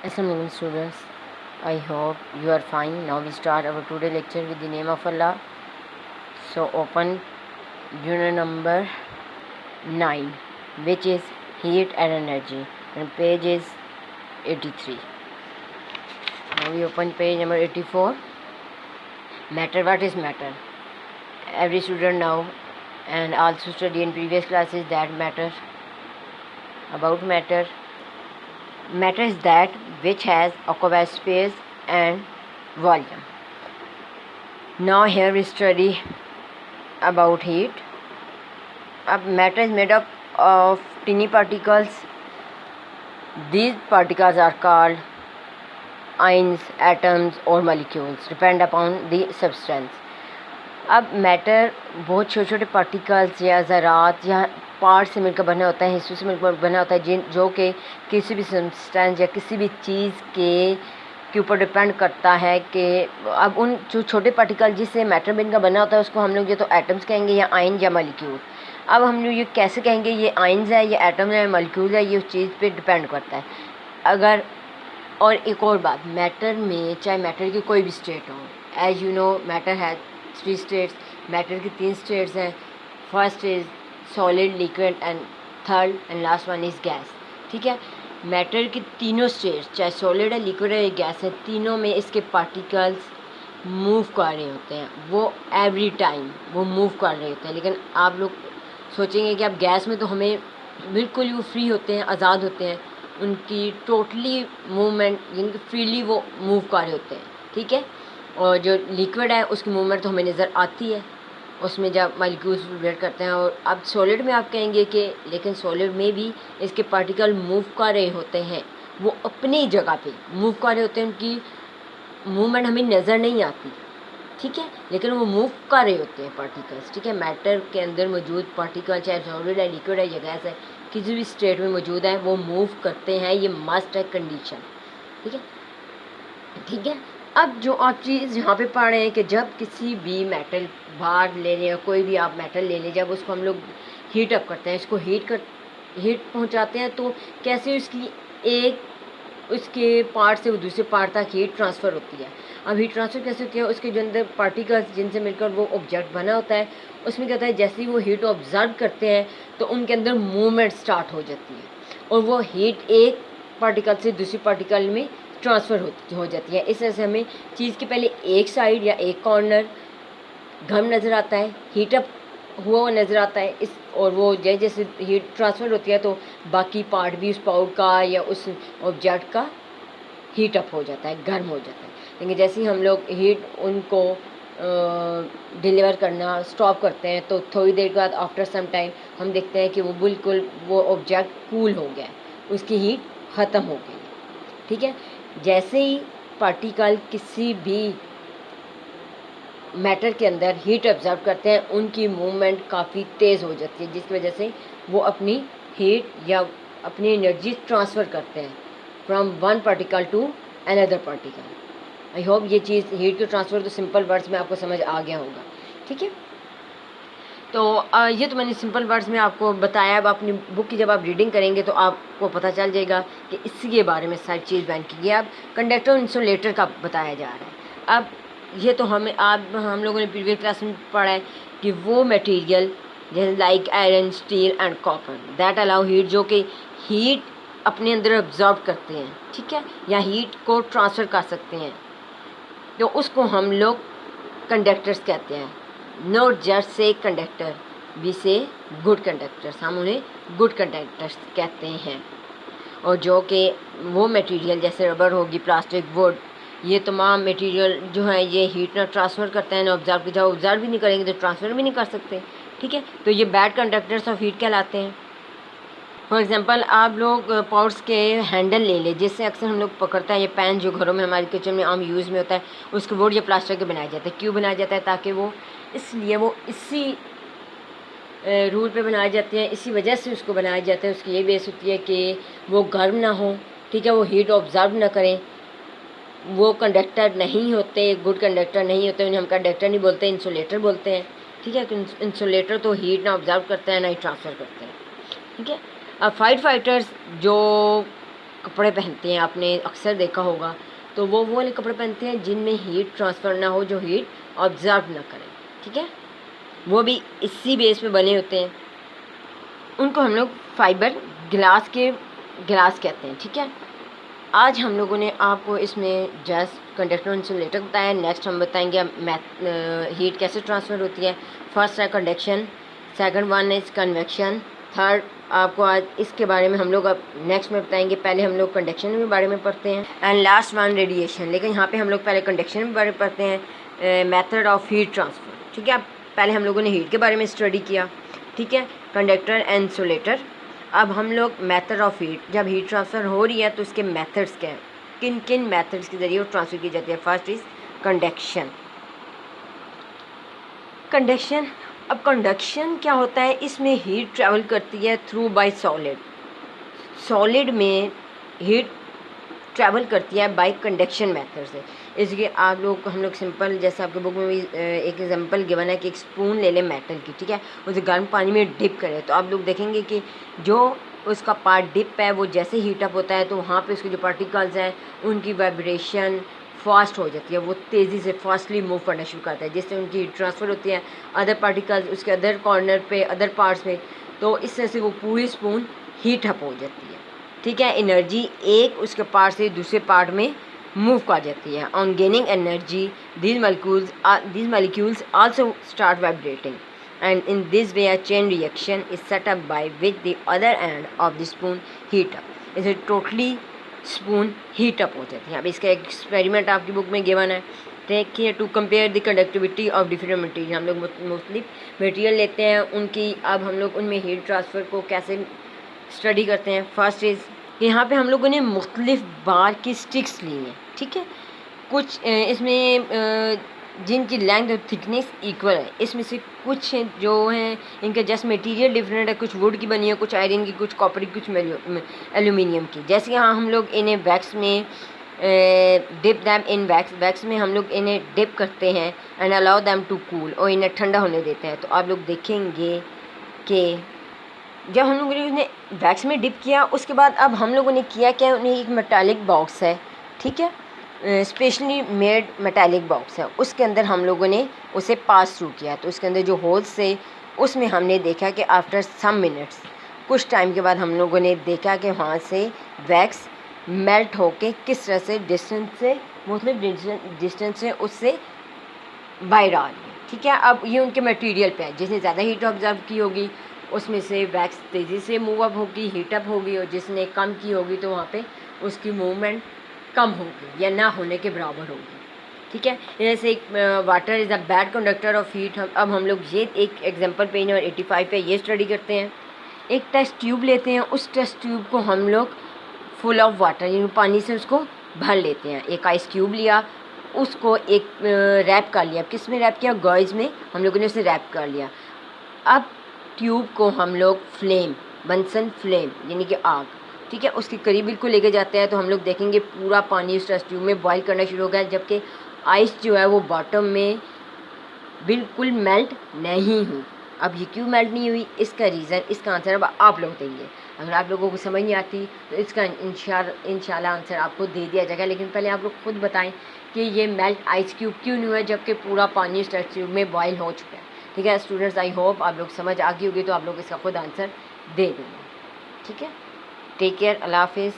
Assalamualaikum students, I hope you are fine. Now we start our today lecture with the name of Allah. So open unit number 9, which is heat and energy, and page is 83. Now we open page number 84. Matter. What is matter? Every student now and also study in previous classes that matter. About matter. Matter is that which has occupied space and volume. Now here we study about heat. Matter is made up of tiny particles. These particles are called ions, atoms or molecules, depend upon the substance. अब matter बहुत छोटे छोटे particles या ज़रात या part से मिलकर बना होता है, हिस्सों से मिलकर बना होता है, जो कि किसी भी सब्सटेंस या किसी भी चीज़ के ऊपर डिपेंड करता है कि अब उन जो छोटे पार्टिकल जिससे मैटर मिलकर बना होता है उसको हम लोग या तो एटम्स कहेंगे या आयन या मॉलिक्यूल। अब हम लोग ये कैसे कहेंगे ये आयन्स है या एटम है या मॉलिक्यूल है, ये उस चीज़ पे डिपेंड करता है। अगर और एक और बात, मैटर में चाहे मैटर की कोई भी स्टेट हो, एज यू नो मैटर है 3 स्टेट्स। मैटर की 3 स्टेट्स हैं। First is solid, liquid and third and last one is gas. ठीक है, मैटर की तीनों स्टेट्स चाहे सॉलिड है, लिक्विड है या गैस है, तीनों में इसके पार्टिकल्स मूव कर रहे होते हैं। वो एवरी टाइम वो मूव कर रहे होते हैं। लेकिन आप लोग सोचेंगे कि अब गैस में तो हमें बिल्कुल वो फ्री होते हैं, आज़ाद होते हैं, उनकी टोटली मूवमेंट यानी कि फ्रीली वो मूव कर रहे होते हैं। ठीक है, और जो लिक्विड है उसकी मूवमेंट तो हमें नज़र आती है, उसमें जब मॉलिक्यूल्स वाइब्रेट करते हैं। और अब सॉलिड में आप कहेंगे कि लेकिन सॉलिड में भी इसके पार्टिकल मूव कर रहे होते हैं, वो अपनी जगह पे मूव कर रहे होते हैं, उनकी मूवमेंट हमें नज़र नहीं आती। ठीक है, लेकिन वो मूव कर रहे होते हैं पार्टिकल्स। ठीक है, मैटर के अंदर मौजूद पार्टिकल चाहे सॉलिड है, लिक्विड है या गैस है, किसी भी स्टेट में मौजूद है, वो मूव करते हैं। ये मस्ट है कंडीशन। ठीक है, ठीक है। अब जो आप चीज़ यहाँ पे पढ़ रहे हैं कि जब किसी भी मेटल बाहर ले लें या कोई भी आप मेटल ले लें, जब उसको हम लोग हीट अप करते हैं, इसको हीट पहुँचाते हैं, तो कैसे उसके पार्ट से वो दूसरे पार्ट तक हीट ट्रांसफ़र होती है। अब हीट ट्रांसफ़र कैसे होती है? उसके जो अंदर पार्टिकल्स जिनसे मिलकर वो ऑब्जेक्ट बना होता है, उसमें क्या होता है, जैसे ही वो हीट ऑब्जर्व करते हैं तो उनके अंदर मूवमेंट स्टार्ट हो जाती है और वो हीट एक पार्टिकल से दूसरी पार्टिकल में ट्रांसफ़र हो जाती है। इस तरह से हमें चीज़ के पहले एक साइड या एक कॉर्नर गर्म नज़र आता है, हीटअप हुआ नज़र आता है इस, और वो जैसे जैसे हीट ट्रांसफ़र होती है तो बाकी पार्ट भी उस पाउडर का या उस ऑब्जेक्ट का हीटअप हो जाता है, गर्म हो जाता है। लेकिन जैसे ही हम लोग हीट उनको डिलीवर करना स्टॉप करते हैं तो थोड़ी देर के बाद आफ्टर सम टाइम हम देखते हैं कि वो बिल्कुल वो ऑब्जेक्ट कूल हो गया, उसकी हीट ख़त्म हो गई। ठीक है, जैसे ही पार्टिकल किसी भी मैटर के अंदर हीट ऑब्जर्व करते हैं, उनकी मूवमेंट काफ़ी तेज़ हो जाती है, जिसकी वजह से वो अपनी हीट या अपनी एनर्जी ट्रांसफ़र करते हैं from one particle to another particle. I hope ये चीज़ हीट के ट्रांसफ़र तो सिंपल वर्ड्स में आपको समझ आ गया होगा। ठीक है, तो ये तो मैंने सिंपल वर्ड्स में आपको बताया। अब अपनी बुक की जब आप रीडिंग करेंगे तो आपको पता चल जाएगा कि इसके बारे में सारी चीज़ बयान की है। अब कंडक्टर और इंसुलेटर का बताया जा रहा है। अब ये तो हम लोगों ने प्रीवियस क्लास में पढ़ा है कि वो मटेरियल जैसे like iron, steel and copper that allow heat, जो कि हीट अपने अंदर ऑब्जॉर्व करते हैं, ठीक है, या हीट को ट्रांसफ़र कर सकते हैं, तो उसको हम लोग कंडक्टर्स कहते हैं। Not just say conductor, we say good conductors, हम उन्हें गुड कंडक्टर्स कहते हैं। और जो कि वो मटेरियल जैसे रबर होगी, प्लास्टिक, वुड, ये तमाम मटेरियल जो है ये हीट ना ट्रांसफ़र करते हैं ना ऑब्जर्व, जब ऑब्जर्व भी नहीं करेंगे तो ट्रांसफ़र भी नहीं कर सकते। ठीक है, तो ये बैड कंडक्टर्स ऑफ हीट कहलाते हैं। फॉर एग्ज़ाम्पल आप लोग पॉट्स के हैंडल ले लें, जिससे अक्सर हम लोग पकड़ते हैं, ये पैन जो घरों में हमारे किचन में आम यूज़ में होता है, उसके वुड या प्लास्टिक के बनाया जाता है। क्यों बनाया जाता है? ताकि वो इसी रूल पे बनाए जाते हैं, इसी वजह से उसको बनाया जाता है। उसकी ये बेस होती है कि वो गर्म ना हो, ठीक है, वो हीट ऑब्जर्व ना करें, वो कंडक्टर नहीं होते, गुड कंडक्टर नहीं होते, उन्हें हम कंडक्टर नहीं बोलते, इंसुलेटर बोलते हैं। ठीक है, इंसुलेटर तो हीट ना ऑब्जर्व करते हैं ना ही ट्रांसफ़र करते हैं। ठीक है, अब फाइटर्स जो कपड़े पहनते हैं, आपने अक्सर देखा होगा, तो वो वाले कपड़े पहनते हैं जिनमें हीट ट्रांसफ़र ना हो, जो हीट ऑब्ज़र्व ना करें, ठीक है, वो भी इसी बेस पे बने होते हैं। उनको हम लोग फाइबर ग्लास कहते हैं, ठीक है। आज हम लोगों ने आपको इसमें जस्ट कंडक्टर इंसुलेटर बताया। नेक्स्ट हम बताएंगे हीट कैसे ट्रांसफ़र होती है। फर्स्ट है conduction, second one is convection, third आपको आज इसके बारे में हम लोग अब नेक्स्ट में बताएंगे। पहले हम लोग कंडक्शन के बारे में पढ़ते हैं एंड लास्ट वन रेडिएशन। लेकिन यहाँ पे हम लोग पहले कंडक्शन के बारे में पढ़ते हैं, मेथड ऑफ हीट ट्रांसफ़र, ठीक है। पहले हम लोगों ने हीट के बारे में स्टडी किया, ठीक है, कंडक्टर एंड इंसुलेटर। अब हम लोग मेथड ऑफ हीट, जब हीट ट्रांसफ़र हो रही है तो उसके मेथड्स क्या हैं, किन किन मेथड्स के ज़रिए वो ट्रांसफ़र की जाती है। First is conduction. अब कंडक्शन क्या होता है, इसमें हीट ट्रैवल करती है थ्रू बाय सॉलिड में हीट ट्रैवल करती है बाय कंडक्शन मेथड से। इसलिए हम लोग सिंपल, जैसे आपके बुक में भी एक एग्जांपल गिवन है कि एक स्पून ले लें मेटल की, ठीक है, उसे गर्म पानी में डिप करें, तो आप लोग देखेंगे कि जो उसका पार्ट डिप है वो जैसे हीटअप होता है तो वहाँ पे उसके जो पार्टिकल्स हैं उनकी वाइब्रेशन फास्ट हो जाती है, वो तेज़ी से फास्टली मूव करना शुरू करता है, जिससे उनकी हीट ट्रांसफ़र होती है अदर पार्टिकल्स उसके अदर कॉर्नर पे, अदर पार्ट्स में, तो इस तरह से वो पूरी स्पून हीटअप हो जाती है, ठीक है। एनर्जी एक उसके पार्ट से दूसरे पार्ट में मूव कर जाती है। On gaining energy these molecules also start vibrating, and in this way a chain reaction is set up by which the other end of the spoon heat up. इसे totally spoon heat up हो जाती है। अब इसका experiment आपकी book में given है। देखिए, to compare the conductivity of different material, हम लोग मुख्तलिफ मटेरियल लेते हैं, उनकी अब हम लोग उनमें हीट ट्रांसफ़र को कैसे स्टडी करते हैं। फर्स्ट इज़ यहाँ पे हम लोगों ने मुख्तलिफ बार की स्टिक्स ली हैं, ठीक है। कुछ इसमें जिनकी लेंथ और थिकनेस इक्वल है, इसमें से कुछ जो हैं इनका जस्ट मटेरियल डिफरेंट है, कुछ वुड की बनी है, कुछ आयरन की, कुछ कॉपर की, कुछ एल्यूमिनियम की। जैसे यहाँ हम लोग इन्हें वैक्स में डिप दैम इन वैक्स में हम लोग इन्हें डिप करते हैं and allow them to cool, और इन्हें ठंडा होने देते हैं। तो आप लोग देखेंगे कि जब हम लोगों ने उन्हें वैक्स में डिप किया, उसके बाद अब हम लोगों ने किया क्या, उन्हें एक मेटालिक बॉक्स है, ठीक है, स्पेशली मेड मेटालिक बॉक्स है, उसके अंदर हम लोगों ने उसे पास थ्रू किया। तो उसके अंदर जो होल्स थे उसमें हमने देखा कि आफ्टर सम मिनट्स, कुछ टाइम के बाद हम लोगों ने देखा कि वहाँ से वैक्स मेल्ट होके किस तरह से डिस्टेंस से उससे बाहर आ रही है, ठीक है। अब ये उनके मटेरियल पे है, जिसने ज़्यादा हीट ऑब्जर्व की होगी उसमें से वैक्स तेज़ी से मूव अप होगी, हीटअप होगी, और जिसने कम की होगी तो वहाँ पे उसकी मूवमेंट कम होगी या ना होने के बराबर होगी, ठीक है। जैसे एक water is a bad conductor of heat. अब हम लोग ये एक एग्जांपल पेज नंबर 85 पे ये स्टडी करते हैं। एक टेस्ट ट्यूब लेते हैं, उस टेस्ट ट्यूब को हम लोग फुल ऑफ वाटर यानी पानी से उसको भर लेते हैं। एक आइस क्यूब लिया, उसको एक रैप कर लिया। किस में रैप किया, गॉइज में हम लोगों ने उसे रैप कर लिया। अब ट्यूब को हम लोग बंसन फ्लेम यानी कि आग, ठीक है, उसके करीब बिल्कुल लेके जाते हैं, तो हम लोग देखेंगे पूरा पानी उस टेस्ट ट्यूब में बॉईल करना शुरू हो गया, जबकि आइस जो है वो बॉटम में बिल्कुल मेल्ट नहीं हुई। अब ये क्यों मेल्ट नहीं हुई, इसका रीज़न, इसका आंसर अब आप लोग देंगे। अगर आप लोगों को समझ नहीं आती तो इसका इंशाल्लाह आंसर आपको दे दिया जाएगा। लेकिन पहले आप लोग खुद बताएं कि ये मेल्ट आइस क्यूब क्यों नहीं हुआ जबकि पूरा पानी उस टेस्ट ट्यूब में बॉयल हो चुका है, ठीक है। स्टूडेंट्स, आई होप आप लोग समझ आ गई होगी, तो आप लोग इसका खुद आंसर दे देंगे, ठीक है। टेक केयर, अल्लाह हाफिज़।